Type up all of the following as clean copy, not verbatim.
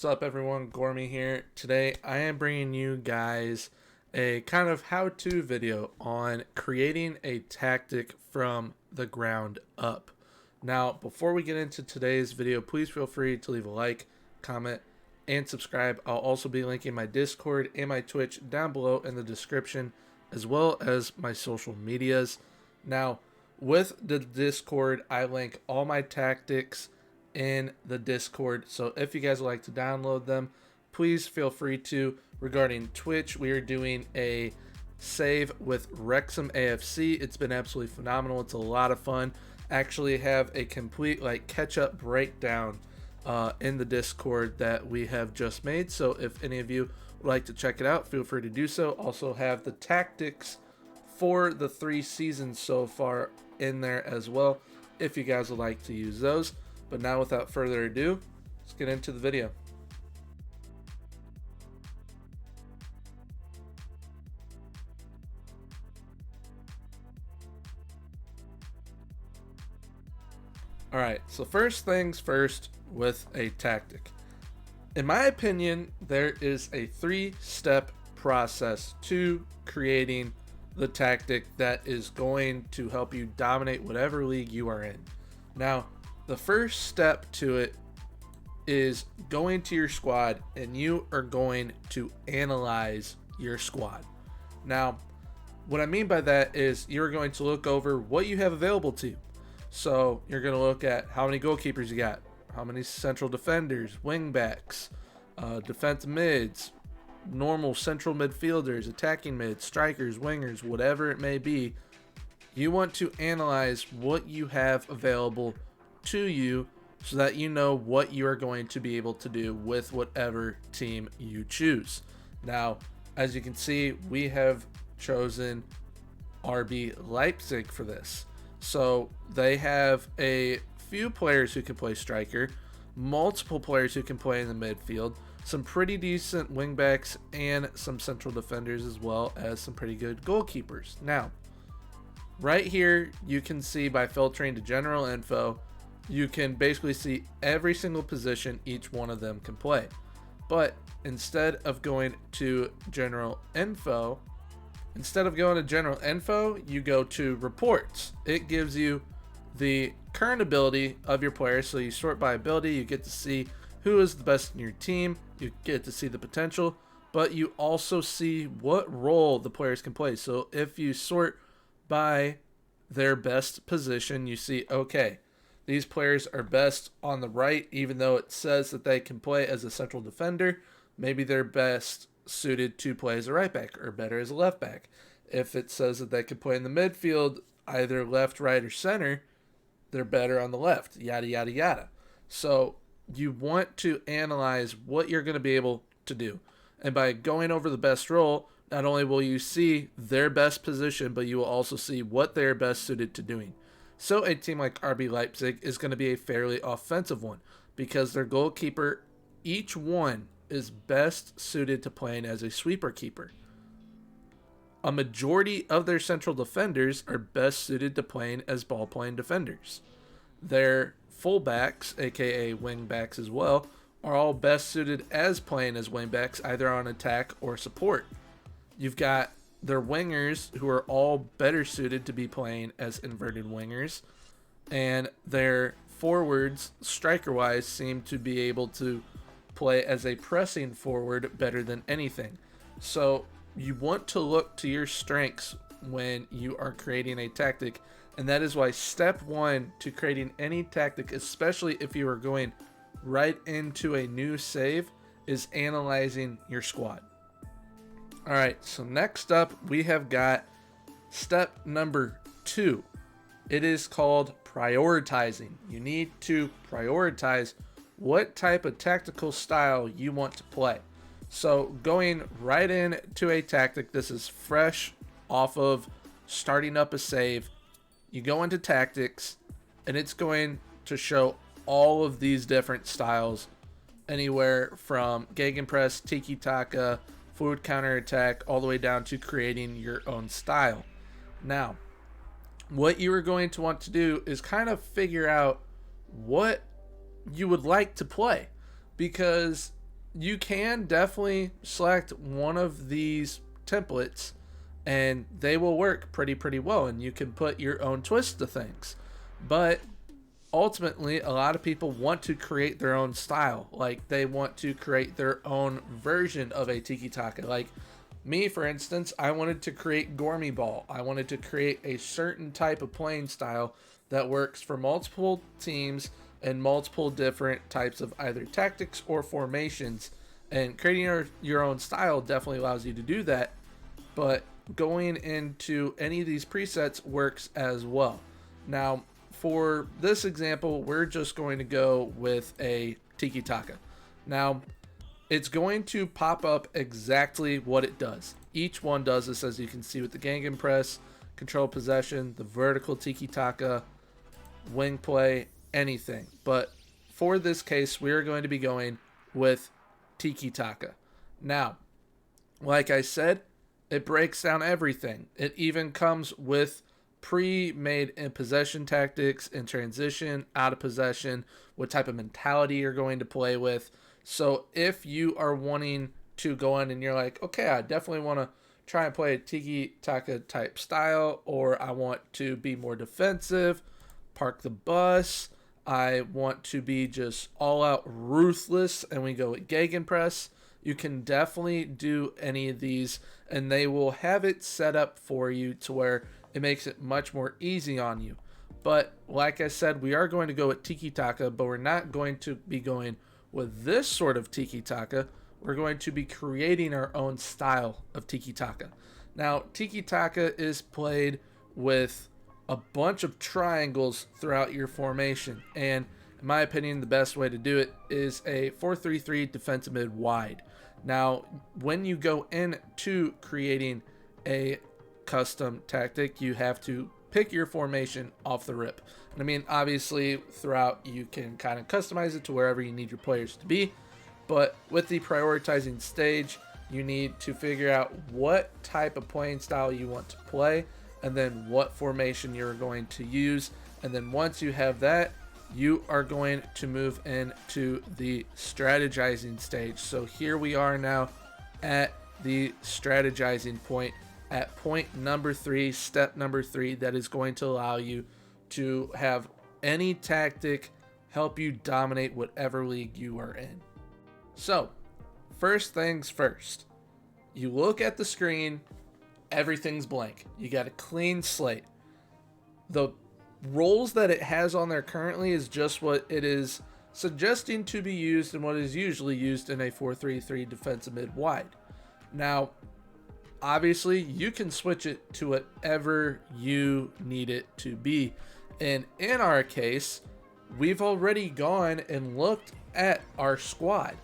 What's up, everyone? Gormy here. Today I am bringing you guys a kind of how-to video on creating a tactic from the ground up. Now, before we get into today's video, please feel free to leave a like, comment, and subscribe. I'll also be linking my Discord and my Twitch down below in the description, as well as my social medias. Now, with the Discord, I link all my tactics in the Discord, so if you guys would like to download them, please feel free to. Regarding Twitch, we are doing a save with Wrexham AFC. It's been absolutely phenomenal. It's a lot of fun. Actually have a complete catch-up breakdown in the Discord that we have just made, so if any of you would like to check it out, feel free to do so. Also have the tactics for the 3 seasons so far in there as well, if you guys would like to use those. But now, without further ado, let's get into the video. Alright, so first things first with a tactic. In my opinion, there is a 3-step process to creating the tactic that is going to help you dominate whatever league you are in. Now, the first step to it is going to your squad, and you are going to analyze your squad. Now, what I mean by that is you're going to look over what you have available to you. So you're going to look at how many goalkeepers you got, how many central defenders, wing backs, defensive mids, normal central midfielders, attacking mids, strikers, wingers, whatever it may be. You want to analyze what you have available to you so that you know what you are going to be able to do with whatever team you choose. Now, as you can see, we have chosen RB Leipzig for this. So they have a few players who can play striker, multiple players who can play in the midfield, some pretty decent wingbacks, and some central defenders, as well as some pretty good goalkeepers. Now, right here, you can see by filtering to general info, you can basically see every single position each one of them can play. But instead of going to general info, you go to reports. It gives you the current ability of your players. So you sort by ability, you get to see who is the best in your team, you get to see the potential, but you also see what role the players can play. So if you sort by their best position, you see, okay, these players are best on the right, even though it says that they can play as a central defender. Maybe they're best suited to play as a right back or better as a left back. If it says that they can play in the midfield, either left, right, or center, they're better on the left, yada, yada, yada. So you want to analyze what you're going to be able to do. And by going over the best role, not only will you see their best position, but you will also see what they're best suited to doing. So a team like RB Leipzig is going to be a fairly offensive one because their goalkeeper, each one, is best suited to playing as a sweeper keeper. A majority of their central defenders are best suited to playing as ball-playing defenders. Their fullbacks, aka wingbacks as well, are all best suited as playing as wingbacks, either on attack or support. You've got their wingers, who are all better suited to be playing as inverted wingers, and their forwards, striker-wise, seem to be able to play as a pressing forward better than anything. So you want to look to your strengths when you are creating a tactic, and that is why step 1 to creating any tactic, especially if you are going right into a new save, is analyzing your squad. Alright, so next up we have got step number 2. It is called prioritizing. You need to prioritize what type of tactical style you want to play. So going right into a tactic, this is fresh off of starting up a save. You go into tactics, and it's going to show all of these different styles, anywhere from gegenpress, tiki-taka, fluid counterattack, all the way down to creating your own style. Now, what you are going to want to do is kind of figure out what you would like to play, because you can definitely select one of these templates and they will work pretty well, and you can put your own twist to things. But ultimately, a lot of people want to create their own style. Like, they want to create their own version of a tiki taka. Like me, for instance, I wanted to create gourmet ball. I wanted to create a certain type of playing style that works for multiple teams and multiple different types of either tactics or formations. And creating your own style definitely allows you to do that. But going into any of these presets works as well. Now, for this example, we're just going to go with a tiki taka. Now, it's going to pop up exactly what it does. Each one does this, as you can see, with the Gangan press, control possession, the vertical tiki taka, wing play, anything. But for this case, we are going to be going with tiki taka. Now, like I said, it breaks down everything. It even comes with pre-made in possession tactics, in transition, out of possession, what type of mentality you're going to play with. So if you are wanting to go in and you're like, okay, I definitely want to try and play a tiki taka type style, or I want to be more defensive, park the bus, I want to be just all out ruthless, and we go with gegenpress, you can definitely do any of these, and they will have it set up for you to where it makes it much more easy on you. But like I said, we are going to go with tiki taka, but we're not going to be going with this sort of tiki taka. We're going to be creating our own style of tiki taka. Now, tiki taka is played with a bunch of triangles throughout your formation, and in my opinion, the best way to do it is a 4-3-3 defensive mid wide. Now, when you go into creating a custom tactic, you have to pick your formation off the rip. And I mean, obviously, throughout you can kind of customize it to wherever you need your players to be. But with the prioritizing stage, you need to figure out what type of playing style you want to play, and then what formation you're going to use. And then once you have that, you are going to move into the strategizing stage. So here we are now at the strategizing point, at point number 3, step number 3, that is going to allow you to have any tactic help you dominate whatever league you are in. So, first things first, you look at the screen, everything's blank. You got a clean slate. The roles that it has on there currently is just what it is suggesting to be used and what is usually used in a 4-3-3 defensive mid wide. Now, obviously, you can switch it to whatever you need it to be. And in our case, we've already gone and looked at our squad.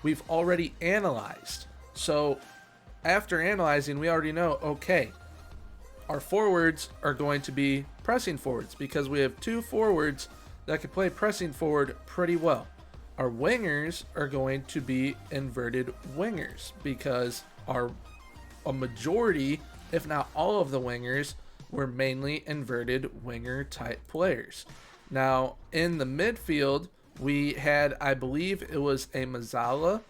We've already analyzed. So after analyzing, we already know, okay, our forwards are going to be pressing forwards because we have 2 forwards that can play pressing forward pretty well. Our wingers are going to be inverted wingers because a majority, if not all of the wingers, were mainly inverted winger type players. Now, in the midfield, we had, I believe it was a Mazzala,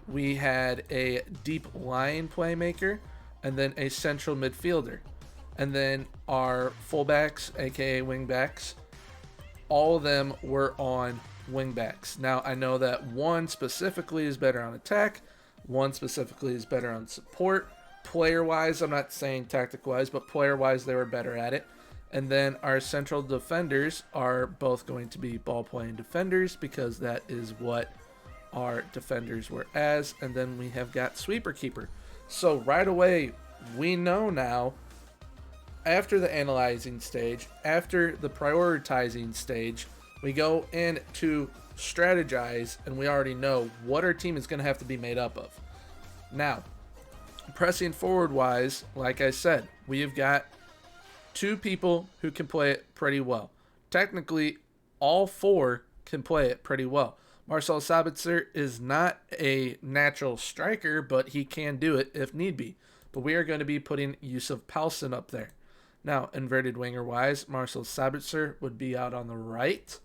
we had a deep line playmaker, and then a central midfielder. And then our fullbacks, aka wingbacks, all of them were on wingbacks. Now, I know that one specifically is better on attack, one specifically is better on support. Player-wise, I'm not saying tactic-wise, but player-wise, they were better at it. And then our central defenders are both going to be ball-playing defenders because that is what our defenders were as. And then we have got sweeper keeper. So right away, we know now, after the analyzing stage, after the prioritizing stage, we go in to strategize, and we already know what our team is going to have to be made up of. Now, pressing forward wise, like I said, we have got 2 people who can play it pretty well. Technically, all 4 can play it pretty well. Marcel Sabitzer is not a natural striker, but he can do it if need be. But we are going to be putting Yusuf Palsen up there. Now, inverted winger wise, Marcel Sabitzer would be out on the right.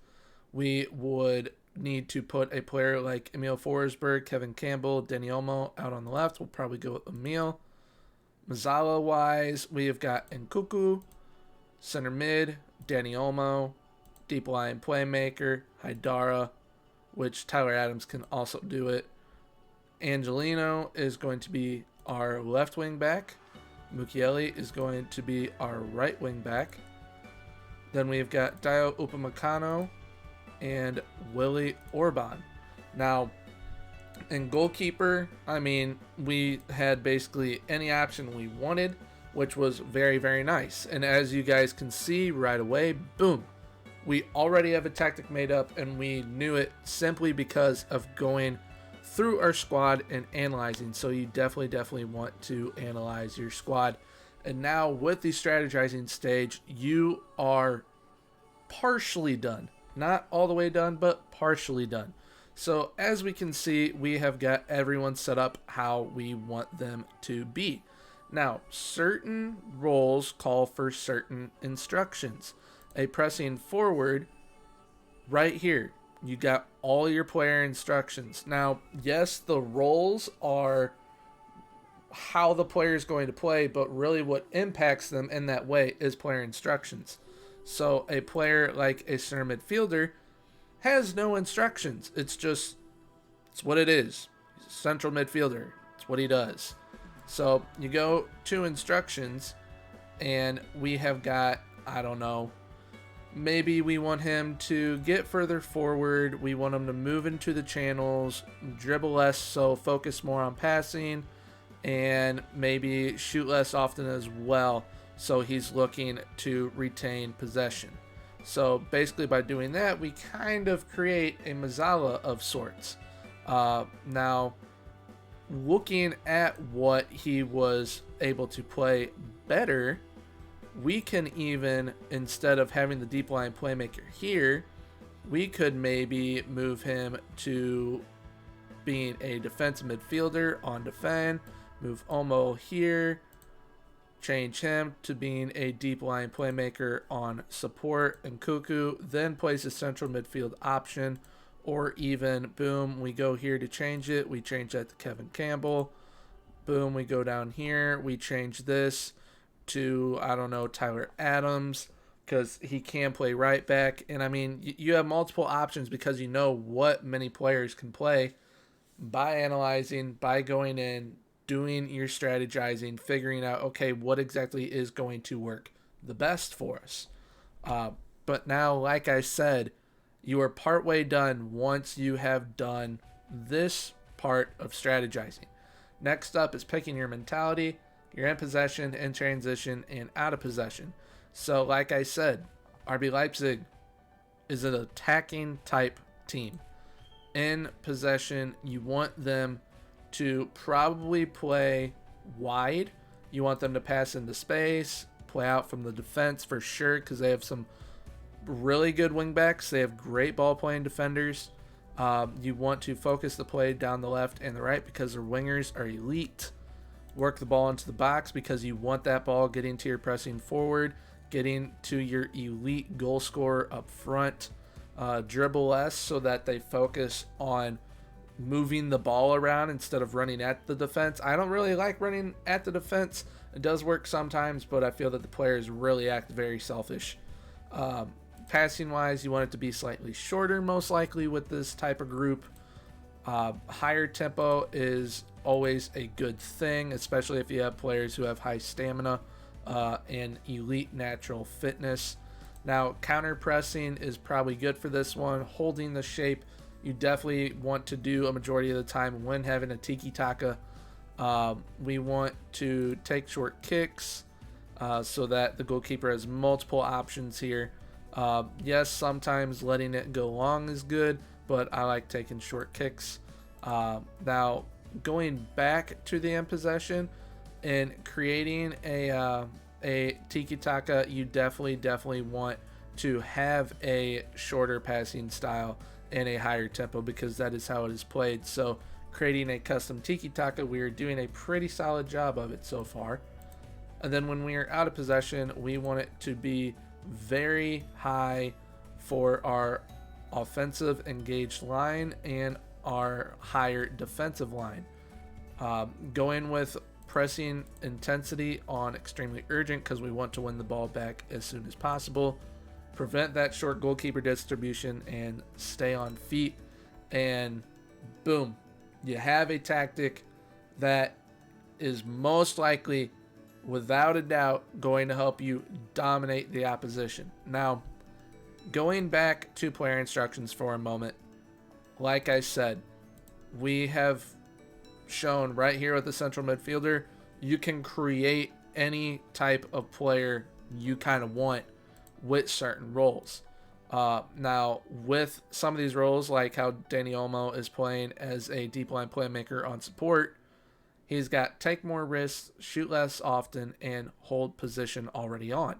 We would need to put a player like Emil Forsberg, Kevin Campbell, Danny Olmo out on the left, we'll probably go with Emil. Mazzala wise, we have got Nkuku, center mid, Danny Olmo, deep line playmaker, Haidara, which Tyler Adams can also do it. Angelino is going to be our left wing back. Mukiele is going to be our right wing back. Then we've got Dio Upamecano and Willie Orban. Now, in goalkeeper, I mean, we had basically any option we wanted, which was very, very nice. And as you guys can see right away, boom, we already have a tactic made up, and we knew it simply because of going through our squad and analyzing. So you definitely want to analyze your squad. And now with the strategizing stage, you are partially done. Not all the way done, but partially done. So as we can see, we have got everyone set up how we want them to be. Now, certain roles call for certain instructions. A pressing forward, right here, you got all your player instructions. Now, yes, the roles are how the player is going to play, but really what impacts them in that way is player instructions. So a player like a center midfielder has no instructions. It's what it is. He's a central midfielder. It's what he does. So you go to instructions, and we have got, I don't know, maybe we want him to get further forward. We want him to move into the channels, dribble less, so focus more on passing, and maybe shoot less often as well. So he's looking to retain possession. So basically by doing that, we kind of create a Mazzala of sorts. Now, looking at what he was able to play better, we can even, instead of having the deep line playmaker here, we could maybe move him to being a defensive midfielder on defend, move Olmo here, change him to being a deep line playmaker on support and Nkuku, then place a central midfield option, or even, boom, we go here to change it. We change that to Kevin Campbell. Boom, we go down here. We change this to, I don't know, Tyler Adams, because he can play right back. And I mean, you have multiple options because you know what many players can play by analyzing, by going in, doing your strategizing, figuring out, okay, what exactly is going to work the best for us. But now, like I said, you are partway done once you have done this part of strategizing. Next up is picking your mentality. You're in possession, in transition, and out of possession. So, like I said, RB Leipzig is an attacking type team. In possession, you want them to probably play wide. You want them to pass into space, play out from the defense for sure, because they have some really good wingbacks. They have great ball playing defenders. You want to focus the play down the left and the right because their wingers are elite. Work the ball into the box because you want that ball getting to your pressing forward, getting to your elite goal scorer up front. Dribble less so that they focus on moving the ball around instead of running at the defense. I don't really like running at the defense. It does work sometimes, but I feel that the players really act very selfish. Passing wise, you want it to be slightly shorter, most likely with this type of group. Higher tempo is always a good thing, especially if you have players who have high stamina and elite natural fitness. Now, counter pressing is probably good for this one. Holding the shape, you definitely want to do a majority of the time when having a tiki-taka. We want to take short kicks so that the goalkeeper has multiple options here. Yes, sometimes letting it go long is good, but I like taking short kicks. Now, going back to the end possession and creating a tiki-taka, you definitely want to have a shorter passing style and a higher tempo because that is how it is played. So creating a custom tiki-taka, we are doing a pretty solid job of it so far. And then when we are out of possession, we want it to be very high for our offensive engaged line and our higher defensive line. Going with pressing intensity on extremely urgent because we want to win the ball back as soon as possible. Prevent that short goalkeeper distribution and stay on feet. And boom, you have a tactic that is most likely, without a doubt, going to help you dominate the opposition. Now, going back to player instructions for a moment, like I said, we have shown right here with the central midfielder, you can create any type of player you kind of want with certain roles. Now, with some of these roles, like how Danny Olmo is playing as a deep line playmaker on support, he's got take more risks, shoot less often, and hold position already on.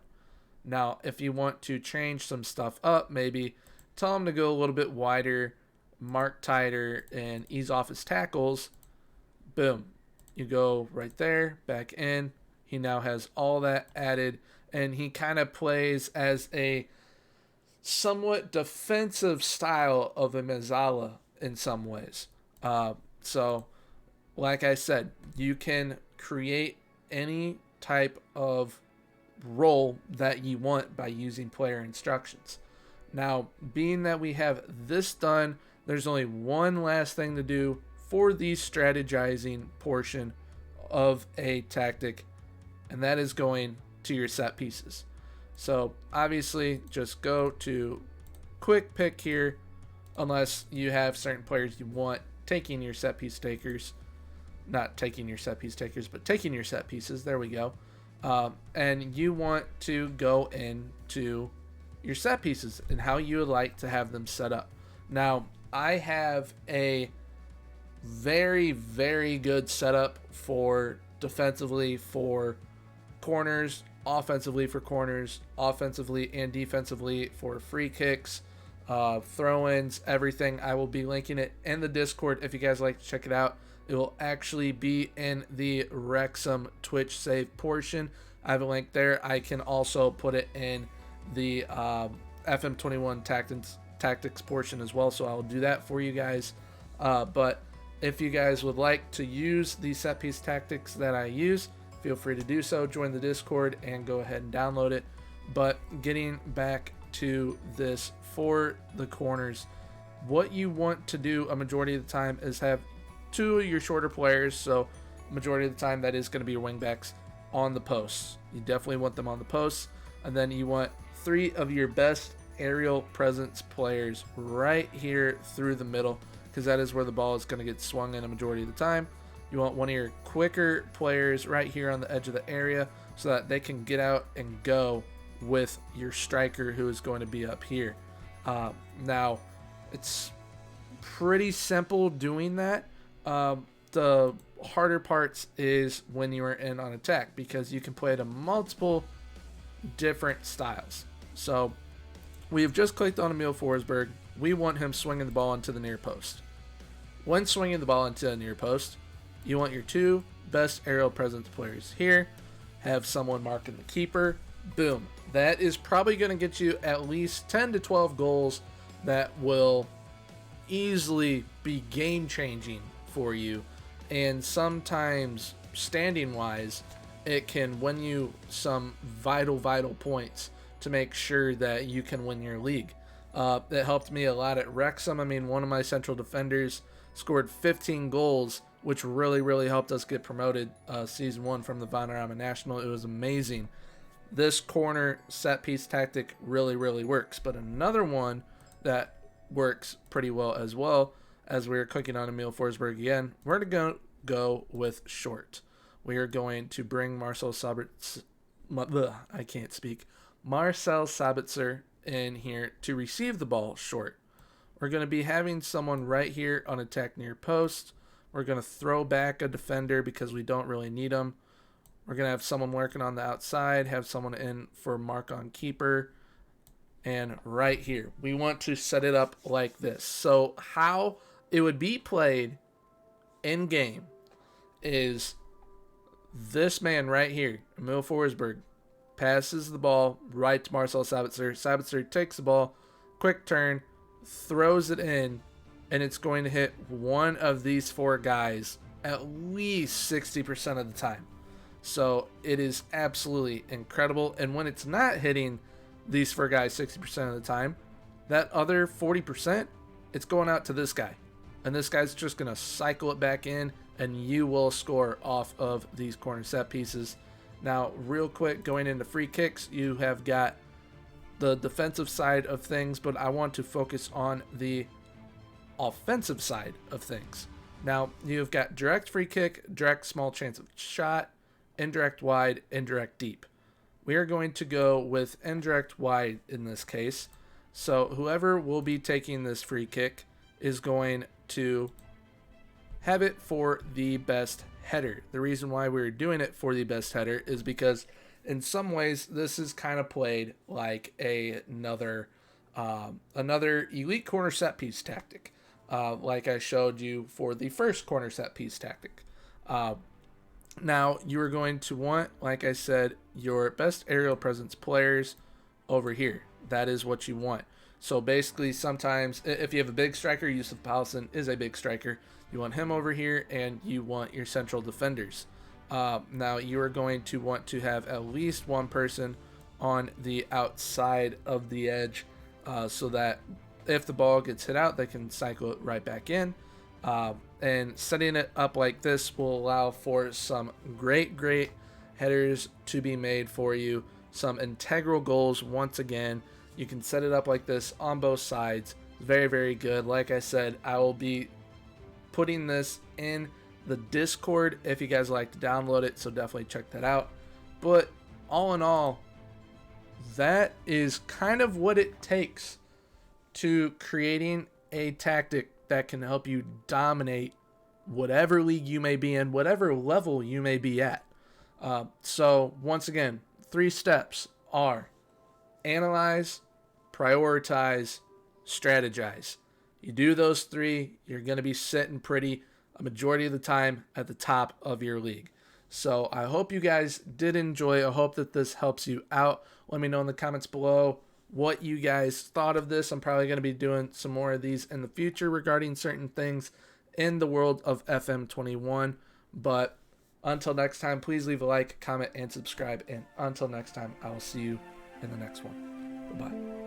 Now, if you want to change some stuff up, maybe tell him to go a little bit wider, mark tighter, and ease off his tackles, boom. You go right there, back in. He now has all that added, and he kind of plays as a somewhat defensive style of a Mezzala in some ways. So, like I said, you can create any type of role that you want by using player instructions. Now, being that we have this done, there's only one last thing to do for the strategizing portion of a tactic, and that is going to your set pieces. So obviously just go to quick pick here, unless you have certain players you want taking your set piece takers, not taking your set piece takers, but taking your set pieces. There we go. And you want to go into your set pieces and how you would like to have them set up. Now, I have a very, very good setup for defensively for corners, offensively for corners, offensively and defensively for free kicks, throw-ins, everything. I will be linking it in the Discord if you guys like to check it out. It will actually be in the Wrexham Twitch save portion. I have a link there. I can also put it in the FM21 tactics portion as well, so I'll do that for you guys. But if you guys would like to use the set piece tactics that I use, feel free to do so. Join the Discord and go ahead and download it. But getting back to this for the corners, what you want to do a majority of the time is have two of your shorter players, so majority of the time that is going to be your wingbacks, on the posts. You definitely want them on the posts. And then you want three of your best aerial presence players right here through the middle, because that is where the ball is going to get swung in a majority of the time. You want one of your quicker players right here on the edge of the area so that they can get out and go with your striker who is going to be up here. Now, it's pretty simple doing that. The harder parts is when you are in on attack, because you can play to multiple different styles. So we have just clicked on Emil Forsberg. We want him swinging the ball into the near post. When swinging the ball into the near post, you want your two best aerial presence players here. Have someone marking the keeper. Boom. That is probably going to get you at least 10 to 12 goals that will easily be game-changing for you. And sometimes, standing-wise, it can win you some vital points to make sure that you can win your league. That helped me a lot at Wrexham. I mean, one of my central defenders scored 15 goals, which really helped us get promoted season 1 from the Vanarama National. It was amazing. This corner set piece tactic really works. But another one that works pretty well as well, as we're clicking on Emil Forsberg again, we're going to go with short. We are going to bring Marcel Sabitzer in here to receive the ball short. We're going to be having someone right here on attack near post. We're going to throw back a defender because we don't really need them. We're going to have someone working on the outside, have someone in for mark on keeper. And right here, we want to set it up like this. So how it would be played in game is this man right here, Emil Forsberg, passes the ball right to Marcel Sabitzer. Sabitzer takes the ball, quick turn, throws it in, and it's going to hit one of these 4 guys at least 60% of the time. So it is absolutely incredible. And when it's not hitting these 4 guys 60% of the time, that other 40%, it's going out to this guy. And this guy's just going to cycle it back in, and you will score off of these corner set pieces. Now, real quick, going into free kicks, you have got the defensive side of things, but I want to focus on the offensive side of things. Now, you've got direct free kick, direct small chance of shot, indirect wide, indirect deep. We are going to go with indirect wide in this case. So whoever will be taking this free kick is going to have it for the best header. The reason why we're doing it for the best header is because in some ways this is kind of played like another elite corner set piece tactic, like I showed you for the first corner set piece tactic. Now you are going to want, like I said, your best aerial presence players over here. That is what you want. So basically, sometimes if you have a big striker, Yusuf Pallison is a big striker. You want him over here, and you want your central defenders. Now you are going to want to have at least one person on the outside of the edge, so that if the ball gets hit out, they can cycle it right back in. And setting it up like this will allow for some great headers to be made for you. Some integral goals once again. You can set it up like this on both sides. Very good. Like I said, I will be putting this in the Discord if you guys like to download it, so definitely check that out. But all in all, that is kind of what it takes to creating a tactic that can help you dominate whatever league you may be in, whatever level you may be at. So once again, 3 steps are analyze, prioritize, strategize. You do those 3, you're going to be sitting pretty a majority of the time at the top of your league. So I hope you guys did enjoy. I hope that this helps you out. Let me know in the comments below what you guys thought of this. I'm probably going to be doing some more of these in the future regarding certain things in the world of FM21. But until next time, please leave a like, comment, and subscribe. And until next time, I will see you in the next one. Bye-bye.